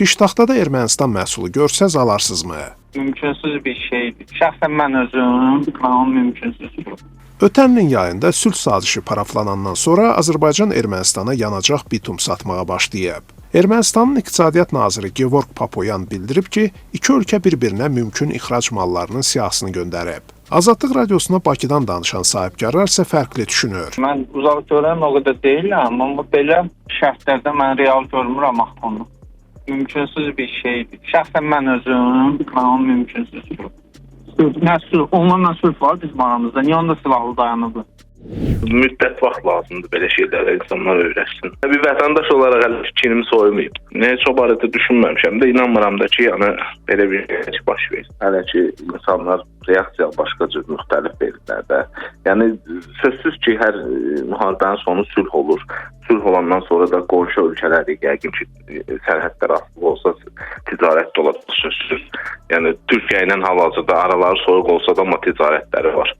Piştaxtada Ermənistan məhsulu görsəz alarsınızmı? Mümkünsüz bir şeydir. Şəxsən mən özüm, onu mümkünsüz. Ötən ilin yayında sülh sazişi paraflanandan sonra Azərbaycan Ermənistana yanacaq bitum satmağa başlayıb. Ermənistanın İqtisadiyyat naziri Gevorg Papoyan bildirib ki, iki ölkə bir-birinə mümkün ixrac mallarının siyahısını göndərib. Azadlıq radiosuna Bakıdan danışan sahibkarlar isə fərqli düşünür. Mən uzaq görən o qədər deyiləm, amma belə şərtlərdə mən real görmürəm axını. Mümkünsüz bir şeydir. Şəxsən mən özüm, onu mümkünsüz. Onlarla sülh var bizim aramızda. Niyə onda silahlı dayanıblar? Müddət vaxt lazımdır belə şeylərə insanlar öyrəşsin. Bir vətəndaş olaraq hələ fikrimi soyumayıb. Heç o barədə düşünməmişəm də, inanmıram da ki, yəni belə bir şey baş verir. Hələ ki, insanlar reaksiya başqa cür müxtəlif verirlər də. Yəni sözsüz ki, hər müharibənin sonu sülh olur. Sülh olandan sonra da qonşu ölkələri yəqin ki, sərhədlər asılı olsa ticarət də olacaq sözsüz. Yəni Türkiyə ilə hal-hazırda araları soyuq olsa da amma ticarətləri var.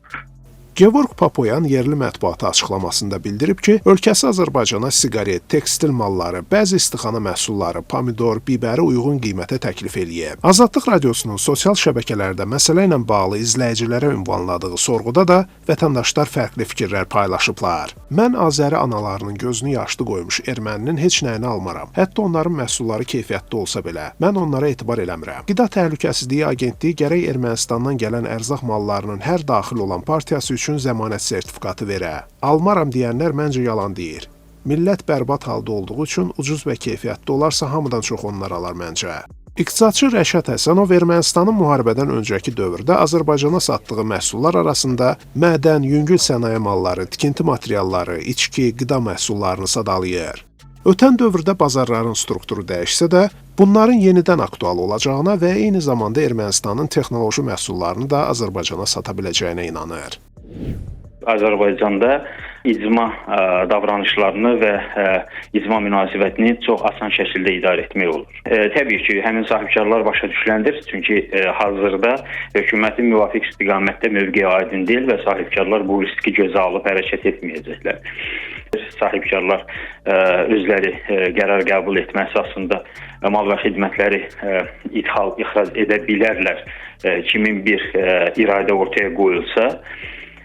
Gevorg Papoyan yerli mətbuata açıqlamasında bildirib ki, ölkəsi Azərbaycana siqaret, tekstil malları, bəzi istixana məhsulları, pomidor, bibəri uyğun qiymətə təklif eləyib. Azadlıq radiosunun sosial şəbəkələrdə məsələ ilə bağlı izləyicilərə ünvanladığı sorğuda da vətəndaşlar fərqli fikirlər paylaşıblar. Mən Azəri analarının gözünü yaşlı qoymuş erməninin heç nəyini almaram. Hətta onların məhsulları keyfiyyətli olsa belə, mən onlara etibar eləmirəm. Qida Təhlükəsizliyi Agentliyi gərək Ermənistandan gələn ərzaq mallarının hər daxil olan partiyası üçün zəmanət sertifikatı verə. Almaram deyənlər məncə yalan deyir. Millət bərbad halda olduğu üçün ucuz və keyfiyyətli olarsa hamıdan çox onlar alar məncə. İqtisadçı Rəşad Həsənov Ermənistanın müharibədən öncəki dövrdə Azərbaycana satdığı məhsullar arasında mədən, yüngül sənaye malları, tikinti materialları, içki, qida məhsullarını sadalayır. Ötən dövrdə bazarların strukturu dəyişsə də, bunların yenidən aktual olacağına və eyni zamanda Ermənistanın texnoloji məhsullarını da Azərbaycana sata biləcəyinə inanır. Azərbaycanda icma davranışlarını və icma münasibətini çox asan şəkildə idarə etmək olur. Təbii ki, həmin sahibkarlar başa düşüləndir, çünki hazırda hökumətin müvafiq istiqamətdə mövqeyi aydın deyil və sahibkarlar bu riski gözə alıb hərəkət etməyəcəklər. Sahibkarlar özləri qərar qəbul etmə əsasında mal və xidmətləri ixrac edə bilərlər. Kimin bir iradə ortaya qoyulsa,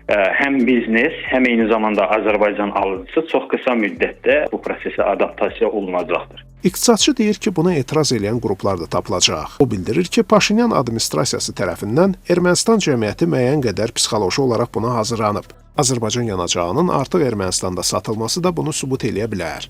həm biznes, həm eyni zamanda Azərbaycan alıcısı çox qısa müddətdə bu prosesə adaptasiya olunacaqdır. İqtisadçı deyir ki, buna etiraz edən qruplar da tapılacaq. O bildirir ki, Paşinyan administrasiyası tərəfindən Ermənistan cəmiyyəti müəyyən qədər psixoloji olaraq buna hazırlanıb. Azərbaycan yanacağının artıq Ermənistanda satılması da bunu sübut eləyə bilər.